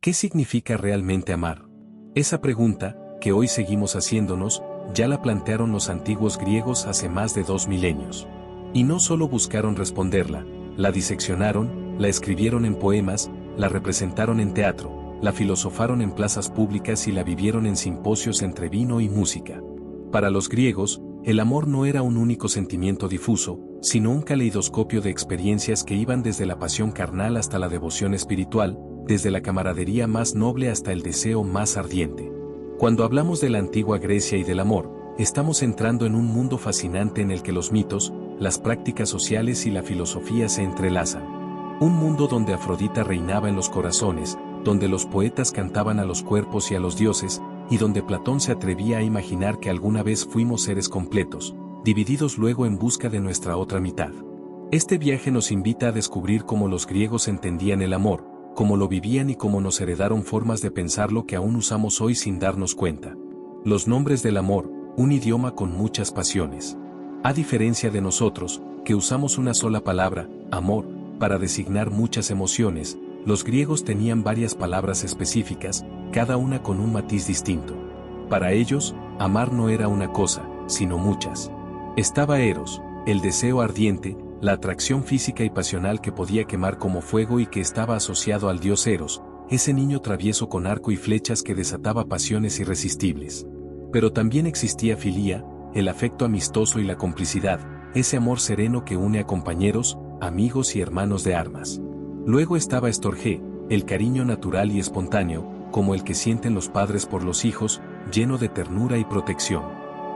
¿Qué significa realmente amar? Esa pregunta, que hoy seguimos haciéndonos, ya la plantearon los antiguos griegos hace más de 2 milenios. Y no solo buscaron responderla, la diseccionaron, la escribieron en poemas, la representaron en teatro, la filosofaron en plazas públicas y la vivieron en simposios entre vino y música. Para los griegos, el amor no era un único sentimiento difuso, sino un caleidoscopio de experiencias que iban desde la pasión carnal hasta la devoción espiritual, desde la camaradería más noble hasta el deseo más ardiente. Cuando hablamos de la antigua Grecia y del amor, estamos entrando en un mundo fascinante en el que los mitos, las prácticas sociales y la filosofía se entrelazan. Un mundo donde Afrodita reinaba en los corazones, donde los poetas cantaban a los cuerpos y a los dioses, y donde Platón se atrevía a imaginar que alguna vez fuimos seres completos, divididos luego en busca de nuestra otra mitad. Este viaje nos invita a descubrir cómo los griegos entendían el amor, cómo lo vivían y cómo nos heredaron formas de pensarlo que aún usamos hoy sin darnos cuenta. Los nombres del amor, un idioma con muchas pasiones. A diferencia de nosotros, que usamos una sola palabra, amor, para designar muchas emociones, los griegos tenían varias palabras específicas, cada una con un matiz distinto. Para ellos, amar no era una cosa, sino muchas. Estaba Eros, el deseo ardiente, la atracción física y pasional que podía quemar como fuego y que estaba asociado al dios Eros, ese niño travieso con arco y flechas que desataba pasiones irresistibles. Pero también existía Filía, el afecto amistoso y la complicidad, ese amor sereno que une a compañeros, amigos y hermanos de armas. Luego estaba Estorgé, el cariño natural y espontáneo, como el que sienten los padres por los hijos, lleno de ternura y protección.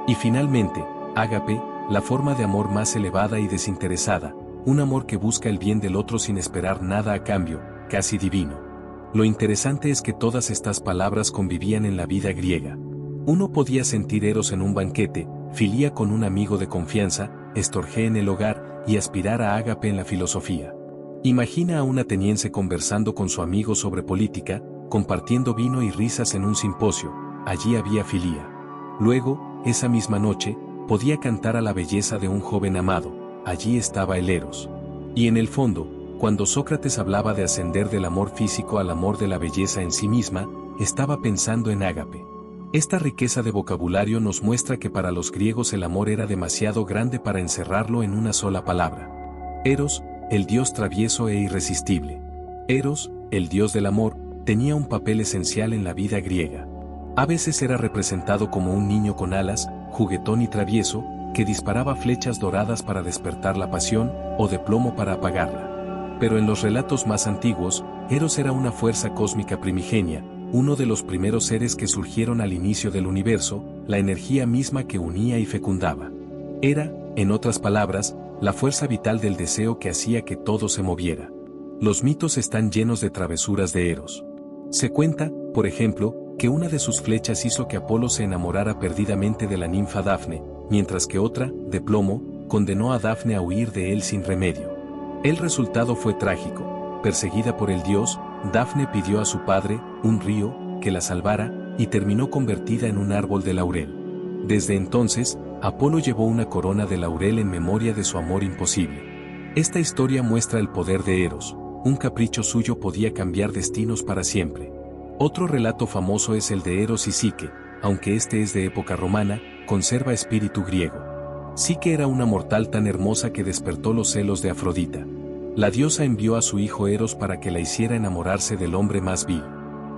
Y finalmente, Ágape, la forma de amor más elevada y desinteresada, un amor que busca el bien del otro sin esperar nada a cambio, casi divino. Lo interesante es que todas estas palabras convivían en la vida griega. Uno podía sentir Eros en un banquete, Filía con un amigo de confianza, Estorgé en el hogar y aspirar a Ágape en la filosofía. Imagina a un ateniense conversando con su amigo sobre política, compartiendo vino y risas en un simposio, allí había Filía. Luego, esa misma noche, podía cantar a la belleza de un joven amado, allí estaba el Eros. Y en el fondo, cuando Sócrates hablaba de ascender del amor físico al amor de la belleza en sí misma, estaba pensando en Ágape. Esta riqueza de vocabulario nos muestra que para los griegos el amor era demasiado grande para encerrarlo en una sola palabra. Eros, el dios travieso e irresistible. Eros, el dios del amor, tenía un papel esencial en la vida griega. A veces era representado como un niño con alas, juguetón y travieso, que disparaba flechas doradas para despertar la pasión, o de plomo para apagarla. Pero en los relatos más antiguos, Eros era una fuerza cósmica primigenia, uno de los primeros seres que surgieron al inicio del universo, la energía misma que unía y fecundaba. Era, en otras palabras, la fuerza vital del deseo que hacía que todo se moviera. Los mitos están llenos de travesuras de Eros. Se cuenta, por ejemplo, que una de sus flechas hizo que Apolo se enamorara perdidamente de la ninfa Dafne, mientras que otra, de plomo, condenó a Dafne a huir de él sin remedio. El resultado fue trágico. Perseguida por el dios, Dafne pidió a su padre, un río, que la salvara, y terminó convertida en un árbol de laurel. Desde entonces, Apolo llevó una corona de laurel en memoria de su amor imposible. Esta historia muestra el poder de Eros. Un capricho suyo podía cambiar destinos para siempre. Otro relato famoso es el de Eros y Psique, aunque este es de época romana, conserva espíritu griego. Psique era una mortal tan hermosa que despertó los celos de Afrodita. La diosa envió a su hijo Eros para que la hiciera enamorarse del hombre más vil.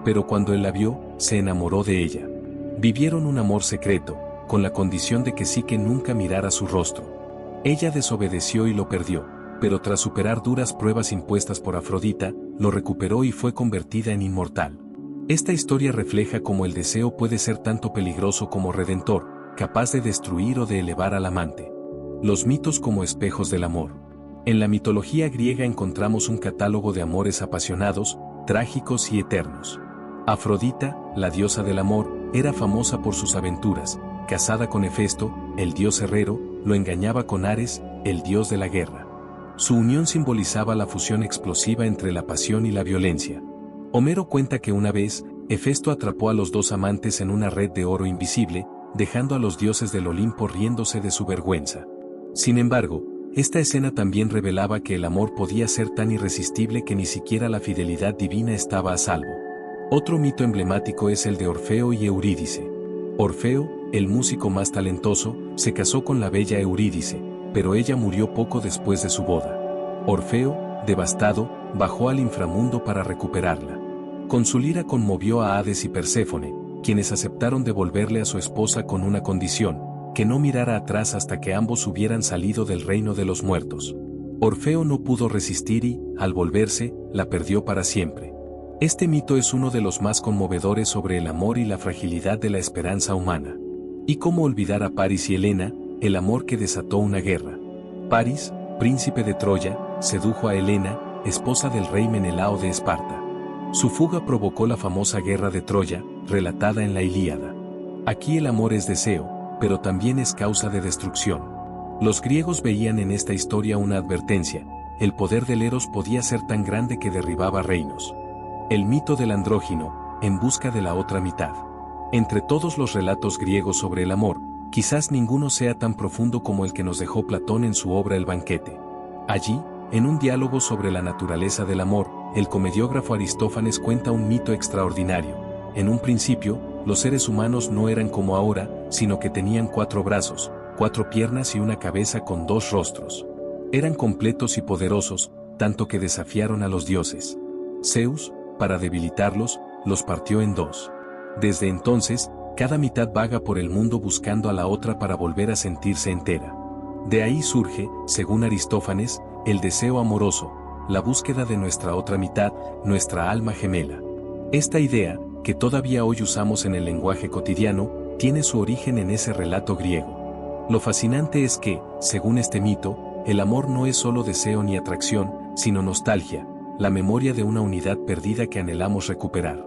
Pero cuando él la vio, se enamoró de ella. Vivieron un amor secreto, con la condición de que Psique nunca mirara su rostro. Ella desobedeció y lo perdió, pero tras superar duras pruebas impuestas por Afrodita, lo recuperó y fue convertida en inmortal. Esta historia refleja cómo el deseo puede ser tanto peligroso como redentor, capaz de destruir o de elevar al amante. Los mitos como espejos del amor. En la mitología griega encontramos un catálogo de amores apasionados, trágicos y eternos. Afrodita, la diosa del amor, era famosa por sus aventuras. Casada con Hefesto, el dios herrero, lo engañaba con Ares, el dios de la guerra. Su unión simbolizaba la fusión explosiva entre la pasión y la violencia. Homero cuenta que una vez, Hefesto atrapó a los dos amantes en una red de oro invisible, dejando a los dioses del Olimpo riéndose de su vergüenza. Sin embargo, esta escena también revelaba que el amor podía ser tan irresistible que ni siquiera la fidelidad divina estaba a salvo. Otro mito emblemático es el de Orfeo y Eurídice. Orfeo, el músico más talentoso, se casó con la bella Eurídice, pero ella murió poco después de su boda. Orfeo, devastado, bajó al inframundo para recuperarla. Con su lira conmovió a Hades y Perséfone, quienes aceptaron devolverle a su esposa con una condición, que no mirara atrás hasta que ambos hubieran salido del reino de los muertos. Orfeo no pudo resistir y, al volverse, la perdió para siempre. Este mito es uno de los más conmovedores sobre el amor y la fragilidad de la esperanza humana. ¿Y cómo olvidar a Paris y Helena, el amor que desató una guerra? Paris, príncipe de Troya, sedujo a Helena, esposa del rey Menelao de Esparta. Su fuga provocó la famosa guerra de Troya, relatada en la Ilíada. Aquí el amor es deseo, pero también es causa de destrucción. Los griegos veían en esta historia una advertencia: el poder del Eros podía ser tan grande que derribaba reinos. El mito del andrógino, en busca de la otra mitad. Entre todos los relatos griegos sobre el amor, quizás ninguno sea tan profundo como el que nos dejó Platón en su obra El banquete. Allí, en un diálogo sobre la naturaleza del amor, el comediógrafo Aristófanes cuenta un mito extraordinario. En un principio, los seres humanos no eran como ahora, sino que tenían 4 brazos, 4 piernas y una cabeza con 2 rostros. Eran completos y poderosos, tanto que desafiaron a los dioses. Zeus, para debilitarlos, los partió en 2. Desde entonces, cada mitad vaga por el mundo buscando a la otra para volver a sentirse entera. De ahí surge, según Aristófanes, el deseo amoroso, la búsqueda de nuestra otra mitad, nuestra alma gemela. Esta idea, que todavía hoy usamos en el lenguaje cotidiano, tiene su origen en ese relato griego. Lo fascinante es que, según este mito, el amor no es solo deseo ni atracción, sino nostalgia, la memoria de una unidad perdida que anhelamos recuperar.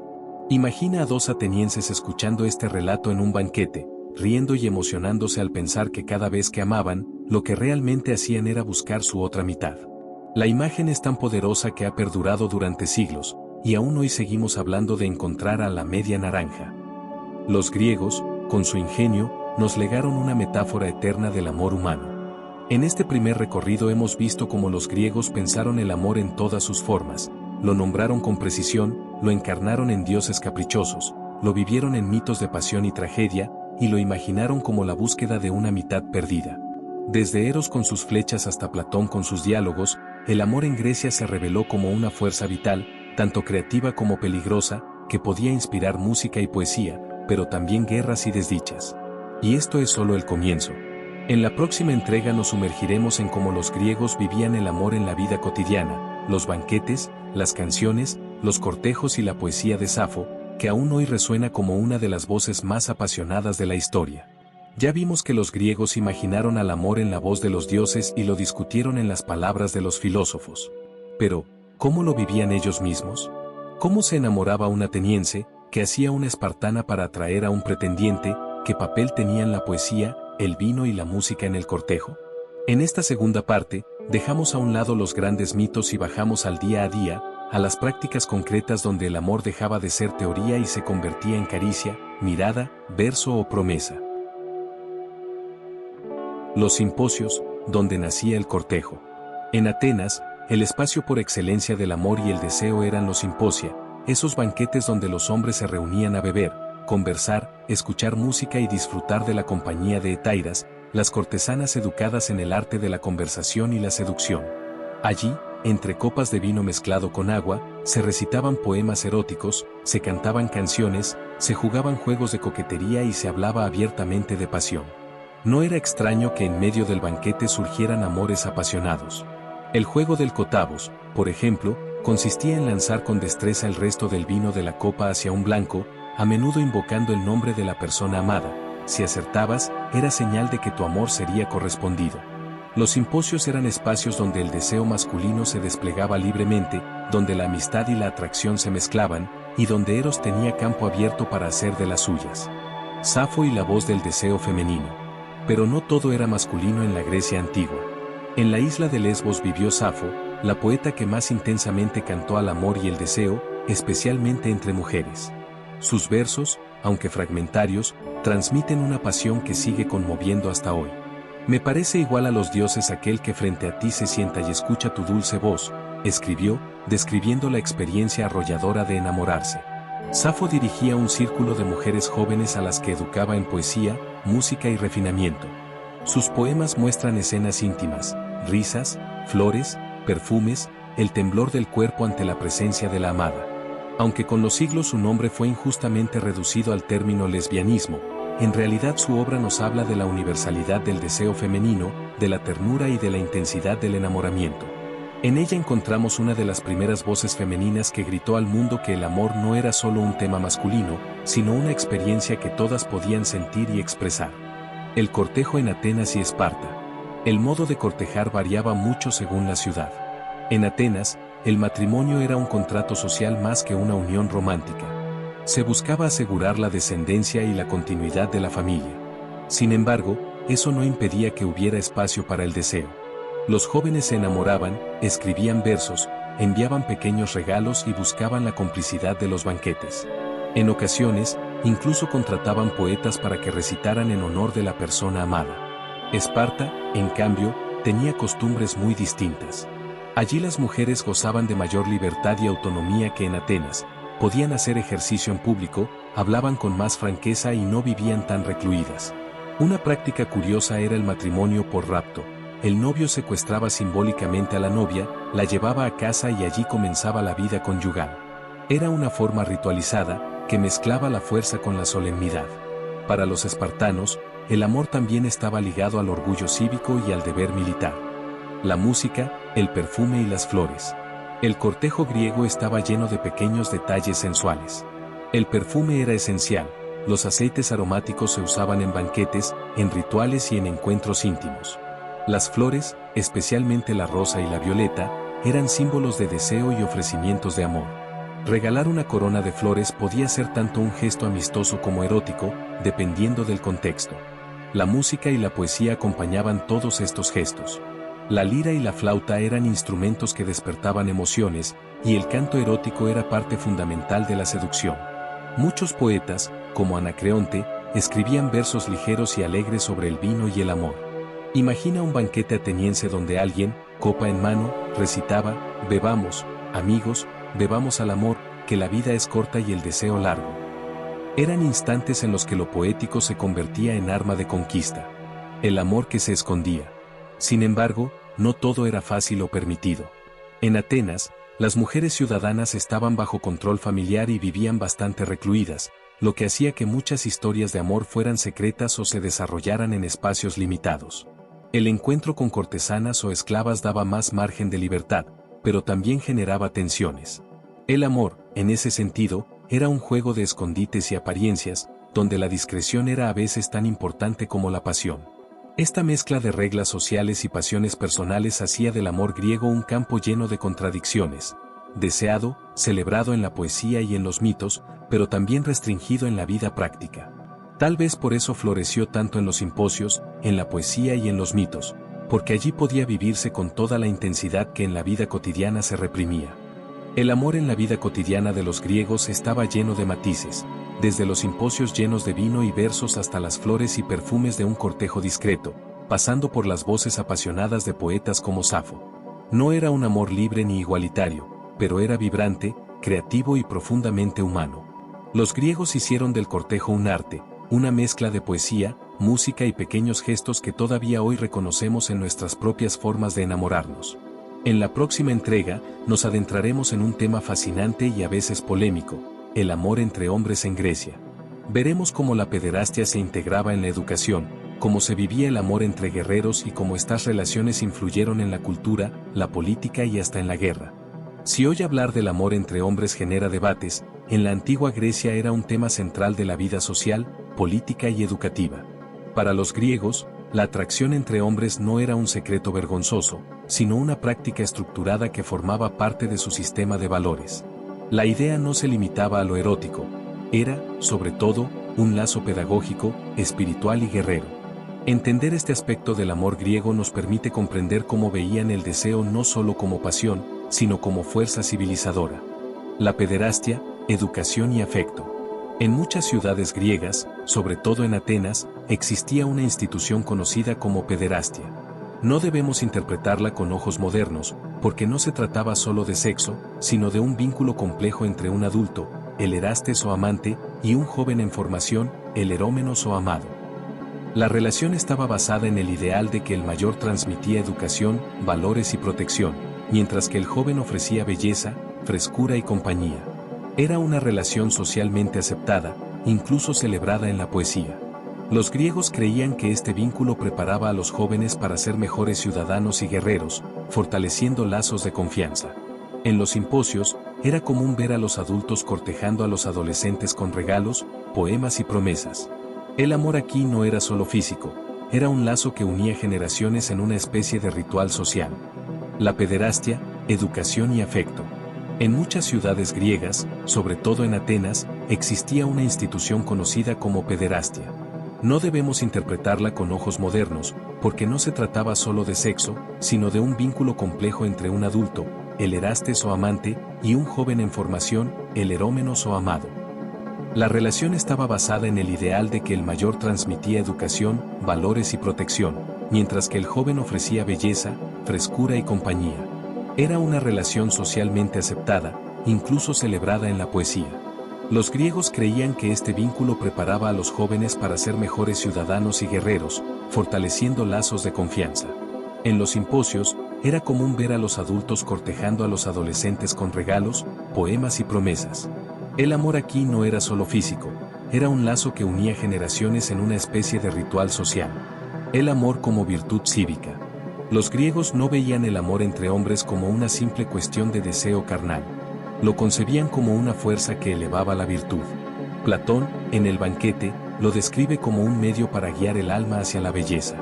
Imagina a 2 atenienses escuchando este relato en un banquete, riendo y emocionándose al pensar que cada vez que amaban, lo que realmente hacían era buscar su otra mitad. La imagen es tan poderosa que ha perdurado durante siglos, y aún hoy seguimos hablando de encontrar a la media naranja. Los griegos, con su ingenio, nos legaron una metáfora eterna del amor humano. En este primer recorrido hemos visto cómo los griegos pensaron el amor en todas sus formas, lo nombraron con precisión, lo encarnaron en dioses caprichosos, lo vivieron en mitos de pasión y tragedia, y lo imaginaron como la búsqueda de una mitad perdida. Desde Eros con sus flechas hasta Platón con sus diálogos, el amor en Grecia se reveló como una fuerza vital, tanto creativa como peligrosa, que podía inspirar música y poesía, pero también guerras y desdichas. Y esto es solo el comienzo. En la próxima entrega nos sumergiremos en cómo los griegos vivían el amor en la vida cotidiana, los banquetes, las canciones, los cortejos y la poesía de Safo, que aún hoy resuena como una de las voces más apasionadas de la historia. Ya vimos que los griegos imaginaron al amor en la voz de los dioses y lo discutieron en las palabras de los filósofos. Pero, ¿cómo lo vivían ellos mismos? ¿Cómo se enamoraba un ateniense, que hacía una espartana para atraer a un pretendiente? ¿Qué papel tenían la poesía, el vino y la música en el cortejo? En esta segunda parte, dejamos a un lado los grandes mitos y bajamos al día a día, a las prácticas concretas donde el amor dejaba de ser teoría y se convertía en caricia, mirada, verso o promesa. Los simposios, donde nacía el cortejo. En Atenas, el espacio por excelencia del amor y el deseo eran los simposia, esos banquetes donde los hombres se reunían a beber, conversar, escuchar música y disfrutar de la compañía de hetairas, las cortesanas educadas en el arte de la conversación y la seducción. Allí, entre copas de vino mezclado con agua, se recitaban poemas eróticos, se cantaban canciones, se jugaban juegos de coquetería y se hablaba abiertamente de pasión. No era extraño que en medio del banquete surgieran amores apasionados. El juego del cotavos, por ejemplo, consistía en lanzar con destreza el resto del vino de la copa hacia un blanco, a menudo invocando el nombre de la persona amada. Si acertabas, era señal de que tu amor sería correspondido. Los simposios eran espacios donde el deseo masculino se desplegaba libremente, donde la amistad y la atracción se mezclaban, y donde Eros tenía campo abierto para hacer de las suyas. Safo y la voz del deseo femenino. Pero no todo era masculino en la Grecia antigua. En la isla de Lesbos vivió Safo, la poeta que más intensamente cantó al amor y el deseo, especialmente entre mujeres. Sus versos, aunque fragmentarios, transmiten una pasión que sigue conmoviendo hasta hoy. Me parece igual a los dioses aquel que frente a ti se sienta y escucha tu dulce voz, escribió, describiendo la experiencia arrolladora de enamorarse. Safo dirigía un círculo de mujeres jóvenes a las que educaba en poesía, música y refinamiento. Sus poemas muestran escenas íntimas, risas, flores, perfumes, el temblor del cuerpo ante la presencia de la amada. Aunque con los siglos su nombre fue injustamente reducido al término lesbianismo, en realidad su obra nos habla de la universalidad del deseo femenino, de la ternura y de la intensidad del enamoramiento. En ella encontramos una de las primeras voces femeninas que gritó al mundo que el amor no era solo un tema masculino, sino una experiencia que todas podían sentir y expresar. El cortejo en Atenas y Esparta. El modo de cortejar variaba mucho según la ciudad. En Atenas, el matrimonio era un contrato social más que una unión romántica. Se buscaba asegurar la descendencia y la continuidad de la familia. Sin embargo, eso no impedía que hubiera espacio para el deseo. Los jóvenes se enamoraban, escribían versos, enviaban pequeños regalos y buscaban la complicidad de los banquetes. En ocasiones, incluso contrataban poetas para que recitaran en honor de la persona amada. Esparta, en cambio, tenía costumbres muy distintas. Allí las mujeres gozaban de mayor libertad y autonomía que en Atenas, podían hacer ejercicio en público, hablaban con más franqueza y no vivían tan recluidas. Una práctica curiosa era el matrimonio por rapto. El novio secuestraba simbólicamente a la novia, la llevaba a casa y allí comenzaba la vida conyugal. Era una forma ritualizada, que mezclaba la fuerza con la solemnidad. Para los espartanos, el amor también estaba ligado al orgullo cívico y al deber militar. La música, el perfume y las flores. El cortejo griego estaba lleno de pequeños detalles sensuales. El perfume era esencial, los aceites aromáticos se usaban en banquetes, en rituales y en encuentros íntimos. Las flores, especialmente la rosa y la violeta, eran símbolos de deseo y ofrecimientos de amor. Regalar una corona de flores podía ser tanto un gesto amistoso como erótico, dependiendo del contexto. La música y la poesía acompañaban todos estos gestos. La lira y la flauta eran instrumentos que despertaban emociones, y el canto erótico era parte fundamental de la seducción. Muchos poetas, como Anacreonte, escribían versos ligeros y alegres sobre el vino y el amor. Imagina un banquete ateniense donde alguien, copa en mano, recitaba: bebamos, amigos, bebamos al amor, que la vida es corta y el deseo largo. Eran instantes en los que lo poético se convertía en arma de conquista. El amor que se escondía. Sin embargo, no todo era fácil o permitido. En Atenas, las mujeres ciudadanas estaban bajo control familiar y vivían bastante recluidas, lo que hacía que muchas historias de amor fueran secretas o se desarrollaran en espacios limitados. El encuentro con cortesanas o esclavas daba más margen de libertad, pero también generaba tensiones. El amor, en ese sentido, era un juego de escondites y apariencias, donde la discreción era a veces tan importante como la pasión. Esta mezcla de reglas sociales y pasiones personales hacía del amor griego un campo lleno de contradicciones, deseado, celebrado en la poesía y en los mitos, pero también restringido en la vida práctica. Tal vez por eso floreció tanto en los simposios, en la poesía y en los mitos, porque allí podía vivirse con toda la intensidad que en la vida cotidiana se reprimía. El amor en la vida cotidiana de los griegos estaba lleno de matices, desde los simposios llenos de vino y versos hasta las flores y perfumes de un cortejo discreto, pasando por las voces apasionadas de poetas como Safo. No era un amor libre ni igualitario, pero era vibrante, creativo y profundamente humano. Los griegos hicieron del cortejo un arte, una mezcla de poesía, música y pequeños gestos que todavía hoy reconocemos en nuestras propias formas de enamorarnos. En la próxima entrega, nos adentraremos en un tema fascinante y a veces polémico: el amor entre hombres en Grecia. Veremos cómo la pederastia se integraba en la educación, cómo se vivía el amor entre guerreros y cómo estas relaciones influyeron en la cultura, la política y hasta en la guerra. Si hoy hablar del amor entre hombres genera debates, en la antigua Grecia era un tema central de la vida social, política y educativa. Para los griegos, la atracción entre hombres no era un secreto vergonzoso, sino una práctica estructurada que formaba parte de su sistema de valores. La idea no se limitaba a lo erótico, era, sobre todo, un lazo pedagógico, espiritual y guerrero. Entender este aspecto del amor griego nos permite comprender cómo veían el deseo no solo como pasión, sino como fuerza civilizadora. La pederastia, educación y afecto. En muchas ciudades griegas, sobre todo en Atenas, existía una institución conocida como pederastia. No debemos interpretarla con ojos modernos, porque no se trataba solo de sexo, sino de un vínculo complejo entre un adulto, el Erastes o amante, y un joven en formación, el Erómenos o amado. La relación estaba basada en el ideal de que el mayor transmitía educación, valores y protección, mientras que el joven ofrecía belleza, frescura y compañía. Era una relación socialmente aceptada, incluso celebrada en la poesía. Los griegos creían que este vínculo preparaba a los jóvenes para ser mejores ciudadanos y guerreros, fortaleciendo lazos de confianza. En los simposios, era común ver a los adultos cortejando a los adolescentes con regalos, poemas y promesas. El amor aquí no era solo físico, era un lazo que unía generaciones en una especie de ritual social. La pederastia, educación y afecto. En muchas ciudades griegas, sobre todo en Atenas, existía una institución conocida como pederastia. No debemos interpretarla con ojos modernos, porque no se trataba solo de sexo, sino de un vínculo complejo entre un adulto, el Erastes o amante, y un joven en formación, el Erómenos o amado. La relación estaba basada en el ideal de que el mayor transmitía educación, valores y protección, mientras que el joven ofrecía belleza, frescura y compañía. Era una relación socialmente aceptada, incluso celebrada en la poesía. Los griegos creían que este vínculo preparaba a los jóvenes para ser mejores ciudadanos y guerreros, fortaleciendo lazos de confianza. En los simposios, era común ver a los adultos cortejando a los adolescentes con regalos, poemas y promesas. El amor aquí no era solo físico, era un lazo que unía generaciones en una especie de ritual social. El amor como virtud cívica. Los griegos no veían el amor entre hombres como una simple cuestión de deseo carnal. Lo concebían como una fuerza que elevaba la virtud. Platón, en el Banquete, lo describe como un medio para guiar el alma hacia la belleza.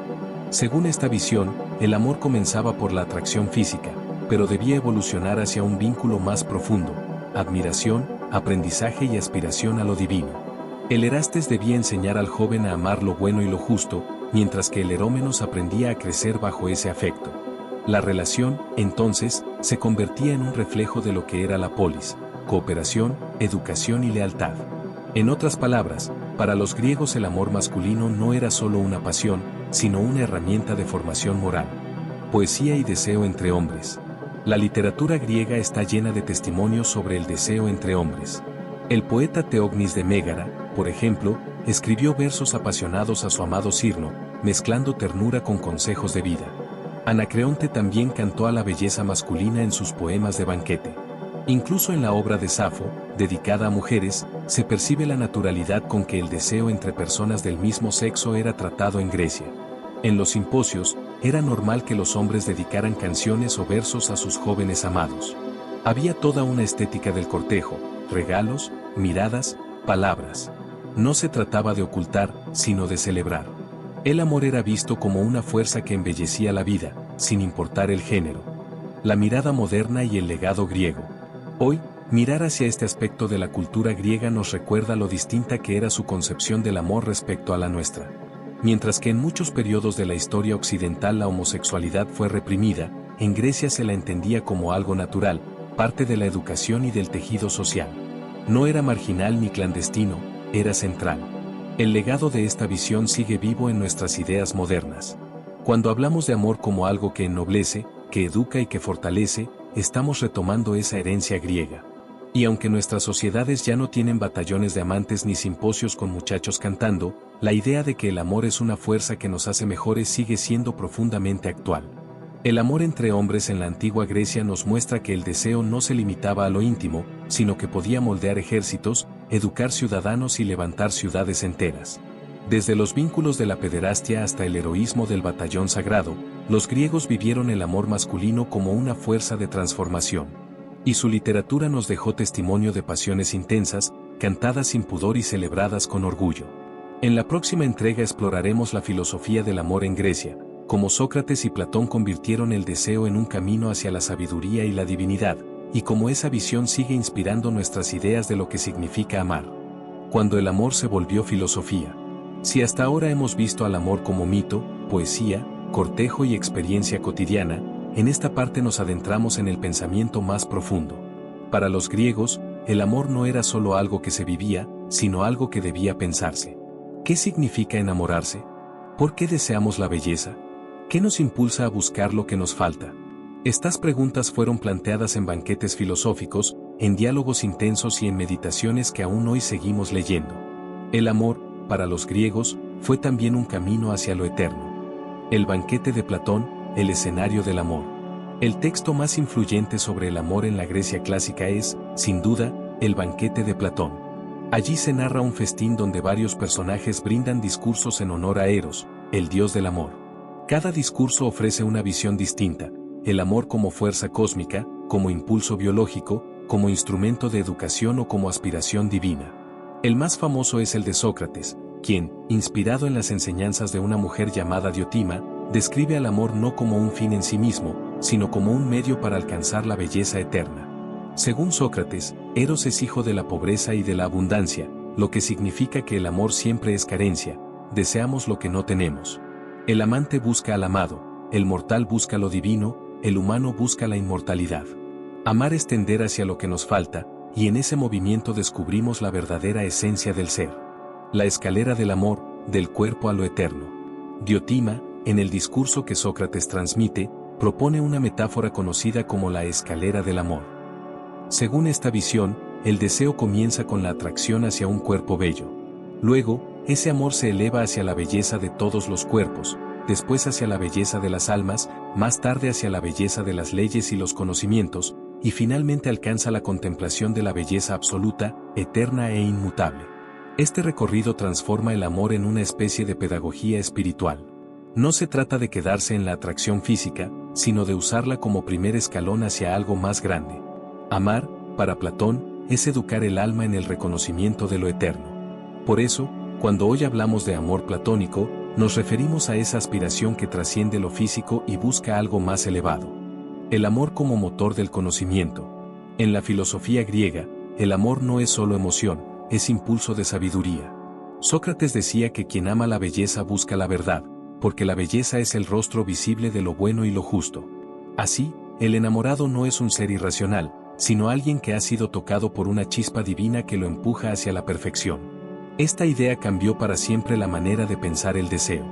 Según esta visión, el amor comenzaba por la atracción física, pero debía evolucionar hacia un vínculo más profundo, admiración, aprendizaje y aspiración a lo divino. El Erastes debía enseñar al joven a amar lo bueno y lo justo, mientras que el Erómenos aprendía a crecer bajo ese afecto. La relación, entonces, se convertía en un reflejo de lo que era la polis, cooperación, educación y lealtad. En otras palabras, para los griegos el amor masculino no era solo una pasión, sino una herramienta de formación moral. Poesía y deseo entre hombres. La literatura griega está llena de testimonios sobre el deseo entre hombres. El poeta Teognis de Mégara, por ejemplo, escribió versos apasionados a su amado Cirno, mezclando ternura con consejos de vida. Anacreonte también cantó a la belleza masculina en sus poemas de banquete. Incluso en la obra de Safo, dedicada a mujeres, se percibe la naturalidad con que el deseo entre personas del mismo sexo era tratado en Grecia. En los simposios, era normal que los hombres dedicaran canciones o versos a sus jóvenes amados. Había toda una estética del cortejo, regalos, miradas, palabras. No se trataba de ocultar, sino de celebrar. El amor era visto como una fuerza que embellecía la vida, sin importar el género. La mirada moderna y el legado griego. Hoy, mirar hacia este aspecto de la cultura griega nos recuerda lo distinta que era su concepción del amor respecto a la nuestra. Mientras que en muchos periodos de la historia occidental la homosexualidad fue reprimida, en Grecia se la entendía como algo natural, parte de la educación y del tejido social. No era marginal ni clandestino, era central. El legado de esta visión sigue vivo en nuestras ideas modernas. Cuando hablamos de amor como algo que ennoblece, que educa y que fortalece, estamos retomando esa herencia griega. Y aunque nuestras sociedades ya no tienen batallones de amantes ni simposios con muchachos cantando, la idea de que el amor es una fuerza que nos hace mejores sigue siendo profundamente actual. El amor entre hombres en la antigua Grecia nos muestra que el deseo no se limitaba a lo íntimo, sino que podía moldear ejércitos, educar ciudadanos y levantar ciudades enteras. Desde los vínculos de la pederastia hasta el heroísmo del batallón sagrado, los griegos vivieron el amor masculino como una fuerza de transformación. Y su literatura nos dejó testimonio de pasiones intensas, cantadas sin pudor y celebradas con orgullo. En la próxima entrega exploraremos la filosofía del amor en Grecia, cómo Sócrates y Platón convirtieron el deseo en un camino hacia la sabiduría y la divinidad, y cómo esa visión sigue inspirando nuestras ideas de lo que significa amar. Cuando el amor se volvió filosofía. Si hasta ahora hemos visto al amor como mito, poesía, cortejo y experiencia cotidiana, en esta parte nos adentramos en el pensamiento más profundo. Para los griegos, el amor no era solo algo que se vivía, sino algo que debía pensarse. ¿Qué significa enamorarse? ¿Por qué deseamos la belleza? ¿Qué nos impulsa a buscar lo que nos falta? Estas preguntas fueron planteadas en banquetes filosóficos, en diálogos intensos y en meditaciones que aún hoy seguimos leyendo. El amor, para los griegos, fue también un camino hacia lo eterno. El banquete de Platón, el escenario del amor. El texto más influyente sobre el amor en la Grecia clásica es, sin duda, el banquete de Platón. Allí se narra un festín donde varios personajes brindan discursos en honor a Eros, el dios del amor. Cada discurso ofrece una visión distinta, el amor como fuerza cósmica, como impulso biológico, como instrumento de educación o como aspiración divina. El más famoso es el de Sócrates, quien, inspirado en las enseñanzas de una mujer llamada Diotima, describe al amor no como un fin en sí mismo, sino como un medio para alcanzar la belleza eterna. Según Sócrates, Eros es hijo de la pobreza y de la abundancia, lo que significa que el amor siempre es carencia, deseamos lo que no tenemos. El amante busca al amado, el mortal busca lo divino, el humano busca la inmortalidad. Amar es tender hacia lo que nos falta, y en ese movimiento descubrimos la verdadera esencia del ser. La escalera del amor, del cuerpo a lo eterno. Diotima, en el discurso que Sócrates transmite, propone una metáfora conocida como la escalera del amor. Según esta visión, el deseo comienza con la atracción hacia un cuerpo bello. Luego, ese amor se eleva hacia la belleza de todos los cuerpos, después hacia la belleza de las almas, más tarde hacia la belleza de las leyes y los conocimientos, y finalmente alcanza la contemplación de la belleza absoluta, eterna e inmutable. Este recorrido transforma el amor en una especie de pedagogía espiritual. No se trata de quedarse en la atracción física, sino de usarla como primer escalón hacia algo más grande. Amar, para Platón, es educar el alma en el reconocimiento de lo eterno. Por eso, cuando hoy hablamos de amor platónico, nos referimos a esa aspiración que trasciende lo físico y busca algo más elevado. El amor como motor del conocimiento. En la filosofía griega, el amor no es solo emoción, es impulso de sabiduría. Sócrates decía que quien ama la belleza busca la verdad, porque la belleza es el rostro visible de lo bueno y lo justo. Así, el enamorado no es un ser irracional, sino alguien que ha sido tocado por una chispa divina que lo empuja hacia la perfección. Esta idea cambió para siempre la manera de pensar el deseo.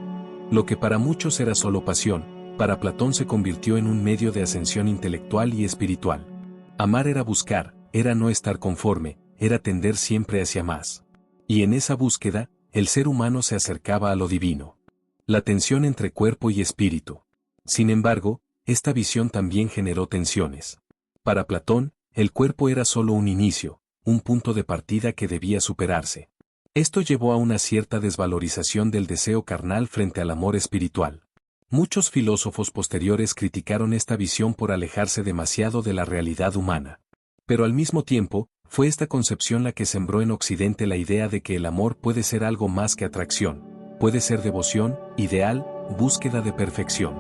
Lo que para muchos era solo pasión, para Platón se convirtió en un medio de ascensión intelectual y espiritual. Amar era buscar, era no estar conforme, era tender siempre hacia más. Y en esa búsqueda, el ser humano se acercaba a lo divino. La tensión entre cuerpo y espíritu. Sin embargo, esta visión también generó tensiones. Para Platón, el cuerpo era solo un inicio, un punto de partida que debía superarse. Esto llevó a una cierta desvalorización del deseo carnal frente al amor espiritual. Muchos filósofos posteriores criticaron esta visión por alejarse demasiado de la realidad humana. Pero al mismo tiempo, fue esta concepción la que sembró en Occidente la idea de que el amor puede ser algo más que atracción, puede ser devoción, ideal, búsqueda de perfección.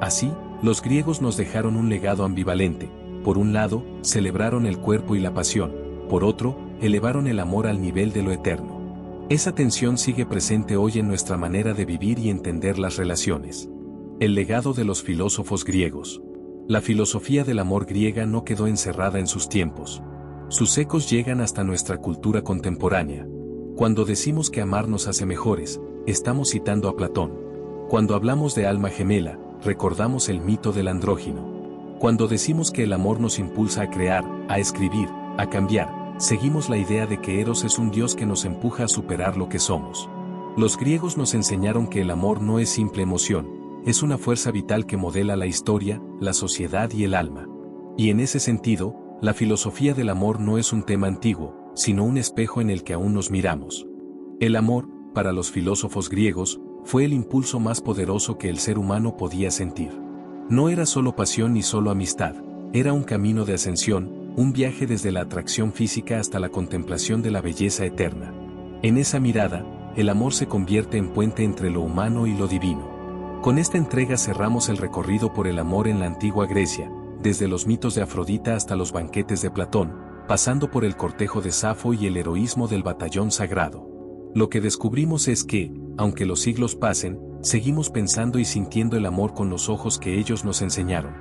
Así, los griegos nos dejaron un legado ambivalente. Por un lado, celebraron el cuerpo y la pasión, por otro, elevaron el amor al nivel de lo eterno. Esa tensión sigue presente hoy en nuestra manera de vivir y entender las relaciones. El legado de los filósofos griegos. La filosofía del amor griega no quedó encerrada en sus tiempos. Sus ecos llegan hasta nuestra cultura contemporánea. Cuando decimos que amar nos hace mejores, estamos citando a Platón. Cuando hablamos de alma gemela, recordamos el mito del andrógino. Cuando decimos que el amor nos impulsa a crear, a escribir, a cambiar, seguimos la idea de que Eros es un dios que nos empuja a superar lo que somos. Los griegos nos enseñaron que el amor no es simple emoción, es una fuerza vital que modela la historia, la sociedad y el alma. Y en ese sentido, la filosofía del amor no es un tema antiguo, sino un espejo en el que aún nos miramos. El amor, para los filósofos griegos, fue el impulso más poderoso que el ser humano podía sentir. No era solo pasión ni solo amistad, era un camino de ascensión, un viaje desde la atracción física hasta la contemplación de la belleza eterna. En esa mirada, el amor se convierte en puente entre lo humano y lo divino. Con esta entrega cerramos el recorrido por el amor en la antigua Grecia, desde los mitos de Afrodita hasta los banquetes de Platón, pasando por el cortejo de Safo y el heroísmo del batallón sagrado. Lo que descubrimos es que, aunque los siglos pasen, seguimos pensando y sintiendo el amor con los ojos que ellos nos enseñaron.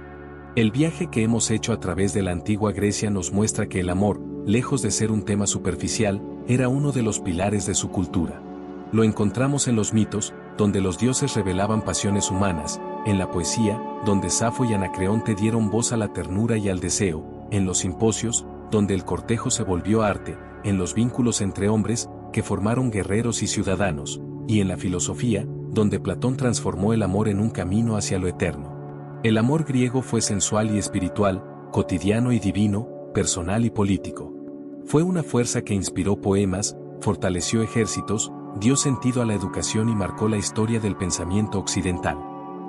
El viaje que hemos hecho a través de la antigua Grecia nos muestra que el amor, lejos de ser un tema superficial, era uno de los pilares de su cultura. Lo encontramos en los mitos, donde los dioses revelaban pasiones humanas, en la poesía, donde Safo y Anacreonte dieron voz a la ternura y al deseo, en los simposios, donde el cortejo se volvió arte, en los vínculos entre hombres, que formaron guerreros y ciudadanos, y en la filosofía, donde Platón transformó el amor en un camino hacia lo eterno. El amor griego fue sensual y espiritual, cotidiano y divino, personal y político. Fue una fuerza que inspiró poemas, fortaleció ejércitos, dio sentido a la educación y marcó la historia del pensamiento occidental.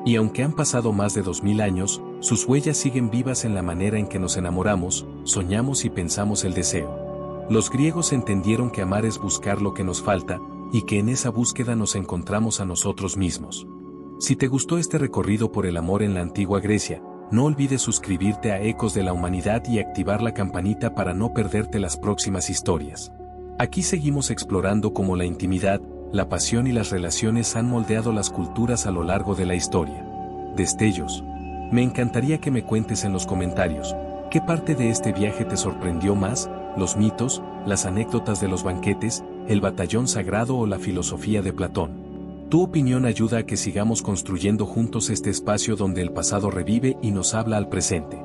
Y aunque han pasado más de 2000 años, sus huellas siguen vivas en la manera en que nos enamoramos, soñamos y pensamos el deseo. Los griegos entendieron que amar es buscar lo que nos falta, y que en esa búsqueda nos encontramos a nosotros mismos. Si te gustó este recorrido por el amor en la antigua Grecia, no olvides suscribirte a Ecos de la Humanidad y activar la campanita para no perderte las próximas historias. Aquí seguimos explorando cómo la intimidad, la pasión y las relaciones han moldeado las culturas a lo largo de la historia. Destellos. Me encantaría que me cuentes en los comentarios, ¿qué parte de este viaje te sorprendió más? ¿Los mitos, las anécdotas de los banquetes, el batallón sagrado o la filosofía de Platón? Tu opinión ayuda a que sigamos construyendo juntos este espacio donde el pasado revive y nos habla al presente.